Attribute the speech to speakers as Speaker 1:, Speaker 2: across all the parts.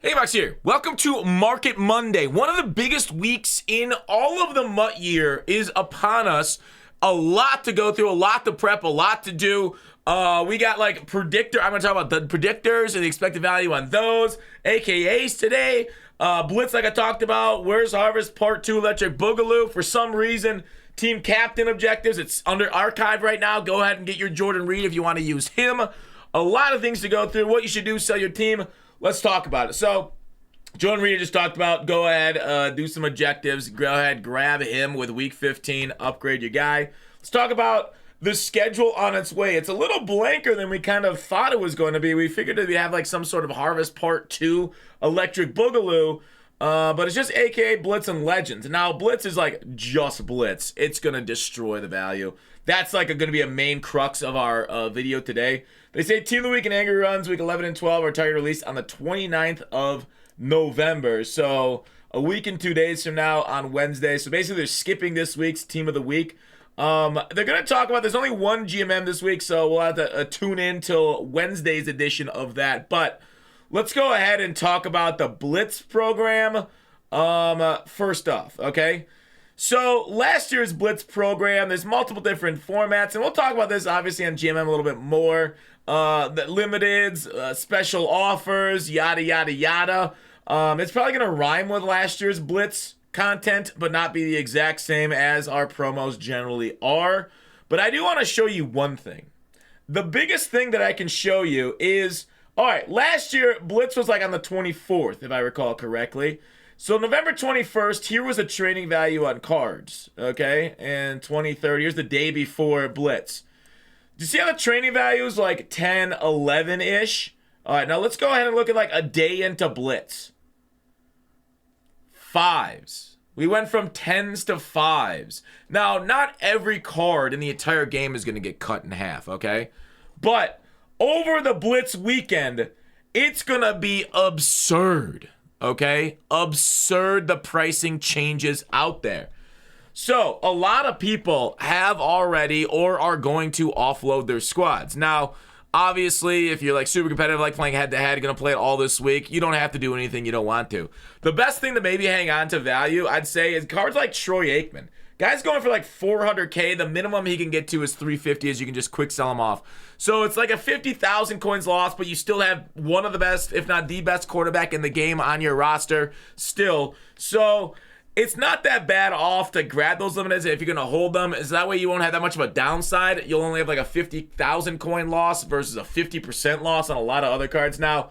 Speaker 1: Hey, Max here. Welcome to Market Monday. One of the biggest weeks in all of the MUT year is upon us. A lot to go through, a lot to prep, a lot to do. We got like predictor. I'm going to talk about the predictors and the expected value on those, AKAs today. Blitz, like I talked about. Where's Harvest Part 2 Electric Boogaloo? For some reason, team captain objectives. It's under archive right now. Go ahead and get your Jordan Reed if you want to use him. A lot of things to go through. What you should do, sell your team. Let's talk about it. So, Jordan Reed just talked about, go ahead, do some objectives. Go ahead, grab him with Week 15, upgrade your guy. Let's talk about the schedule on its way. It's a little blanker than we kind of thought it was going to be. We figured that we'd have like some sort of Harvest Part 2 Electric Boogaloo, but it's just AKA Blitz and Legends. Now, Blitz is like just Blitz. It's going to destroy the value. That's like going to be a main crux of our video today. They say Team of the Week and Angry Runs, Week 11 and 12 are target released on the 29th of November. So a week and 2 days from now on Wednesday. So basically they're skipping this week's Team of the Week. They're going to talk about, there's only one GMM this week, so we'll have to tune in till Wednesday's edition of that. But let's go ahead and talk about the Blitz program first off, okay? So last year's Blitz program, there's multiple different formats, and we'll talk about this obviously on GMM a little bit more. The limiteds, special offers, yada, yada, yada. It's probably going to rhyme with last year's Blitz content, but not be the exact same as our promos generally are. But I do want to show you one thing. The biggest thing that I can show you is, all right, last year Blitz was like on the 24th, if I recall correctly. So November 21st, here was a trading value on cards, okay? And 23rd, here's the day before Blitz. Do you see how the trading value is like 10, 11-ish? All right, now let's go ahead and look at like a day into Blitz. Fives. We went from 10s to 5s. Now, not every card in the entire game is going to get cut in half, okay? But over the Blitz weekend, it's going to be absurd, okay? Absurd the pricing changes out there. So, a lot of people have already or are going to offload their squads. Now, obviously, if you're like super competitive, like playing head-to-head, going to play it all this week, you don't have to do anything you don't want to. The best thing to maybe hang on to value, I'd say, is cards like Troy Aikman. Guy's going for like 400K. The minimum he can get to is 350, as you can just quick sell him off. So it's like a 50,000 coins loss, but you still have one of the best, if not the best quarterback in the game on your roster still. So it's not that bad off to grab those limiteds if you're going to hold them. Is that way you won't have that much of a downside. You'll only have like a 50,000 coin loss versus a 50% loss on a lot of other cards. Now,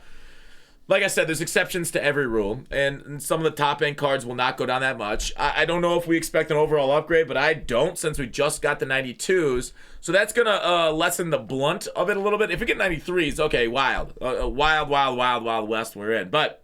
Speaker 1: like I said, there's exceptions to every rule, and some of the top-end cards will not go down that much. I don't know if we expect an overall upgrade, but I don't, since we just got the 92s. So that's going to lessen the blunt of it a little bit. If we get 93s, okay, wild. Wild West we're in. But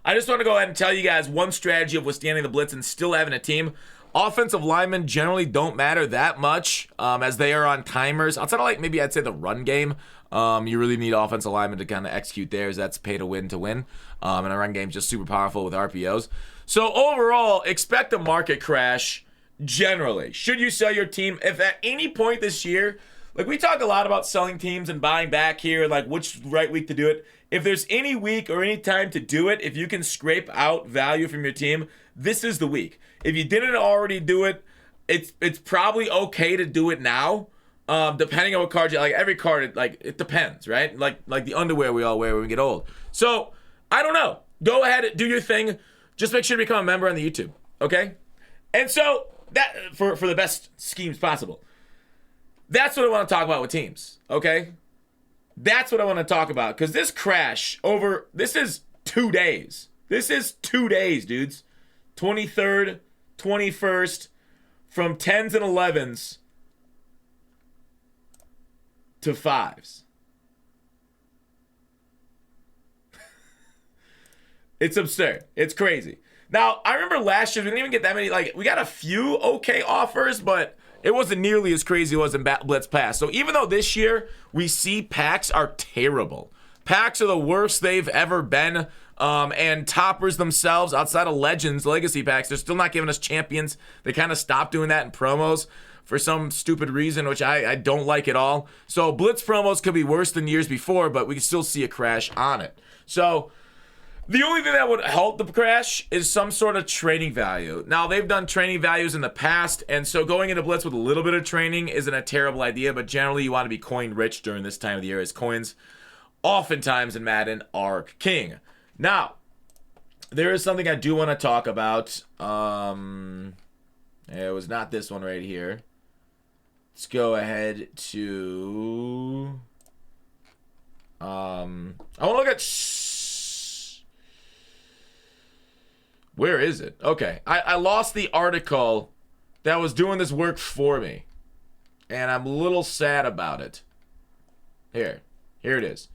Speaker 1: I just want to go ahead and tell you guys one strategy of withstanding the Blitz and still having a team. Offensive linemen generally don't matter that much as they are on timers. Outside of like maybe I'd say the run game, you really need offensive linemen to kind of execute theirs. That's pay to win. And a run game is just super powerful with RPOs. So overall, expect a market crash generally. Should you sell your team? If at any point this year, like we talk a lot about selling teams and buying back here, like which right week to do it. If there's any week or any time to do it, if you can scrape out value from your team, this is the week. If you didn't already do it, it's probably okay to do it now. Depending on what card you like, every card, it depends, right? Like the underwear we all wear when we get old. So I don't know. Go ahead, do your thing. Just make sure to become a member on the YouTube, okay? And so that for the best schemes possible. That's what I want to talk about with teams, okay? That's what I want to talk about, because this crash this is 2 days. This is 2 days, dudes. 23rd, 21st, from 10s and 11s to 5s. It's absurd. It's crazy. Now, I remember last year, we didn't even get that many, we got a few okay offers, but it wasn't nearly as crazy as it was in Blitz Pass. So even though this year we see packs are terrible, packs are the worst they've ever been, and toppers themselves, outside of Legends, Legacy packs, they're still not giving us champions. They kind of stopped doing that in promos for some stupid reason, which I don't like at all. So Blitz promos could be worse than years before, but we can still see a crash on it. So The only thing that would help the crash is some sort of training value. Now, they've done training values in the past, and so going into Blitz with a little bit of training isn't a terrible idea, but generally you want to be coin rich during this time of the year, as coins oftentimes in Madden are king. Now, there is something I do want to talk about. It was not this one right here. Let's go ahead to... I want to look at... Where is it? Okay. I lost the article that was doing this work for me. And I'm a little sad about it. Here it is.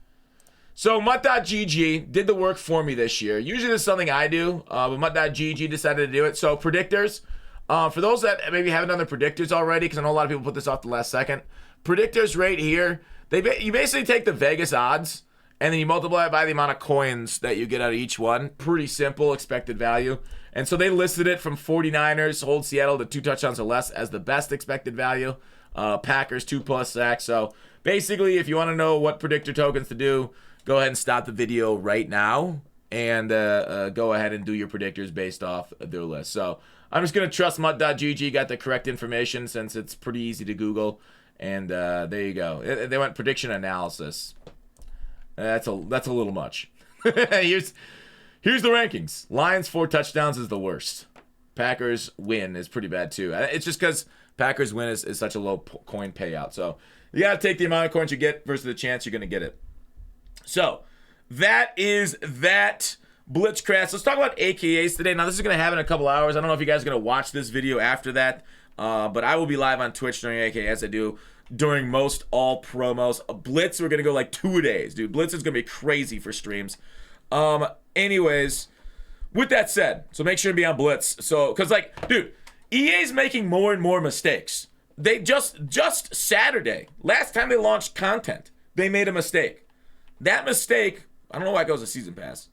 Speaker 1: So MUT.gg did the work for me this year. Usually this is something I do, but MUT.gg decided to do it. So Predictors, for those that maybe haven't done the Predictors already, because I know a lot of people put this off the last second. Predictors right here, you basically take the Vegas odds, and then you multiply it by the amount of coins that you get out of each one. Pretty simple expected value. And so they listed it from 49ers, hold Seattle to 2 touchdowns or less as the best expected value. Packers 2+ sacks. So basically, if you want to know what predictor tokens to do, go ahead and stop the video right now and go ahead and do your predictors based off their list. So I'm just going to trust MUT.gg got the correct information since it's pretty easy to Google. And there you go. They went prediction analysis. That's a little much. Here's the rankings. Lions 4 touchdowns is the worst. Packers win is pretty bad too. It's just because Packers win is such a low coin payout. So you got to take the amount of coins you get versus the chance you're going to get it. So that is that Blitz crash. Let's talk about AKAs today. Now this is going to happen in a couple hours. I don't know if you guys are going to watch this video after that. But I will be live on Twitch during AKA as I do during most all promos. Blitz, we're going to go like 2 days, dude. Blitz is going to be crazy for streams. Anyways, with that said, so make sure to be on Blitz. So, because like, dude, EA's making more and more mistakes. They just Saturday, last time they launched content, they made a mistake. That mistake, I don't know why it goes to Season Pass.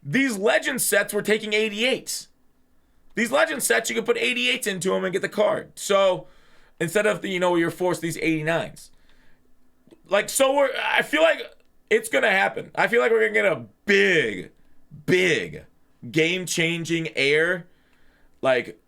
Speaker 1: These legend sets were taking 88s. These legend sets, you can put 88s into them and get the card. So instead of you're forced these 89s. Like, so I feel like it's gonna happen. I feel like we're gonna get a big game-changing air. Like,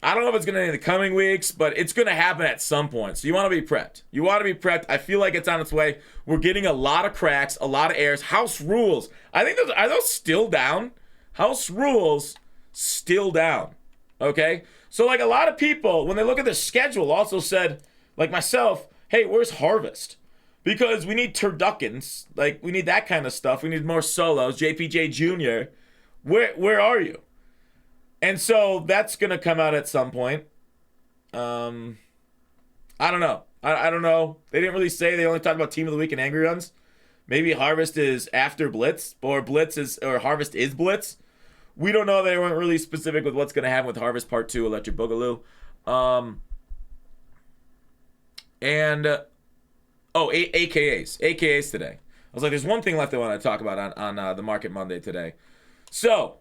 Speaker 1: I don't know if it's gonna be in the coming weeks, but it's gonna happen at some point. So you want to be prepped. I feel like it's on its way. We're getting a lot of cracks, a lot of airs. House rules. I think are those still down? House rules. Still down. Okay? So like a lot of people, when they look at the schedule, also said, like myself, hey, where's Harvest? Because we need turduckens. Like, we need that kind of stuff. We need more solos. JPJ Jr. Where are you? And so that's going to come out at some point. I don't know. I don't know. They didn't really say. They only talked about Team of the Week and Angry Runs. Maybe Harvest is after Blitz, or Harvest is Blitz. We don't know. They weren't really specific with what's going to happen with Harvest Part 2, Electric Boogaloo. AKAs today. I was like, there's one thing left I want to talk about on the Market Monday today. So,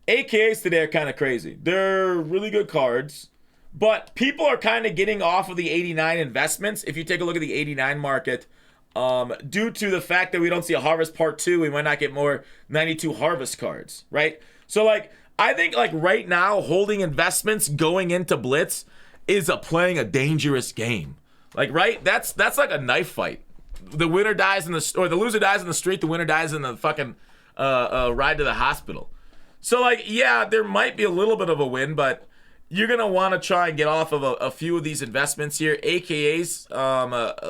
Speaker 1: AKAs today are kind of crazy. They're really good cards, but people are kind of getting off of the 89 investments. If you take a look at the 89 market, due to the fact that we don't see a Harvest Part 2, we might not get more 92 Harvest cards, right? So, like, I think, like, right now, holding investments going into Blitz is playing a dangerous game. Like, right? That's like a knife fight. The winner dies the loser dies in the street, the winner dies in the fucking ride to the hospital. So, like, yeah, there might be a little bit of a win, but you're going to want to try and get off of a few of these investments here. AKAs,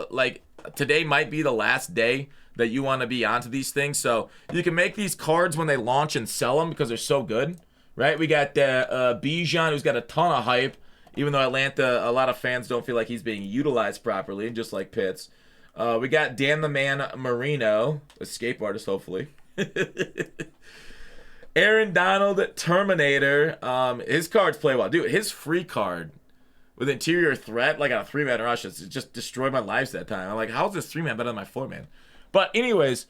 Speaker 1: like, today might be the last day that you want to be onto these things. So you can make these cards when they launch and sell them because they're so good, right? We got Bijan, who's got a ton of hype, even though Atlanta, a lot of fans don't feel like he's being utilized properly, just like Pitts. We got Dan the Man Marino, escape artist, hopefully. Aaron Donald, Terminator. His cards play well. Dude, his free card with interior threat, like on a 3-man rush, it just destroyed my lives that time. I'm like, how is this 3-man better than my 4-man? But anyways,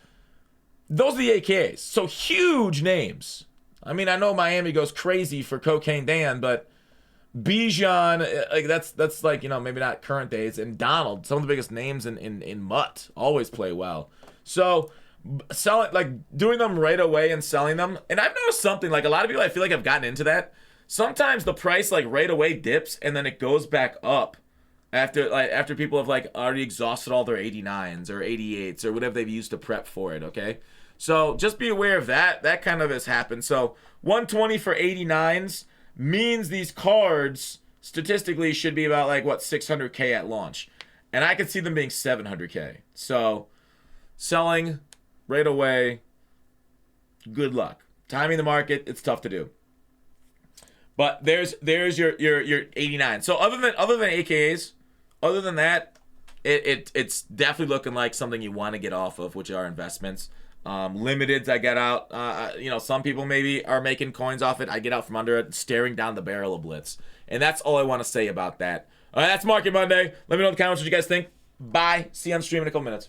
Speaker 1: those are the AKs. So huge names. I mean, I know Miami goes crazy for Cocaine Dan, but Bijan, like that's like, maybe not current days. And Donald, some of the biggest names in MUT, always play well. So selling, like doing them right away and selling them. And I've noticed something, like a lot of people, I feel like I've gotten into that. Sometimes the price like right away dips and then it goes back up after people have like already exhausted all their 89s or 88s or whatever they've used to prep for it. Okay, so just be aware of that. That kind of has happened. So 120 for 89s means these cards statistically should be about like what 600k at launch, and I could see them being 700k. So selling right away, good luck. Timing the market, it's tough to do. But there's your 89. So other than AKAs, other than that, it's definitely looking like something you want to get off of, which are investments. Limiteds, I get out. Some people maybe are making coins off it. I get out from under it, staring down the barrel of Blitz. And that's all I want to say about that. All right, that's Market Monday. Let me know in the comments what you guys think. Bye. See you on stream in a couple minutes.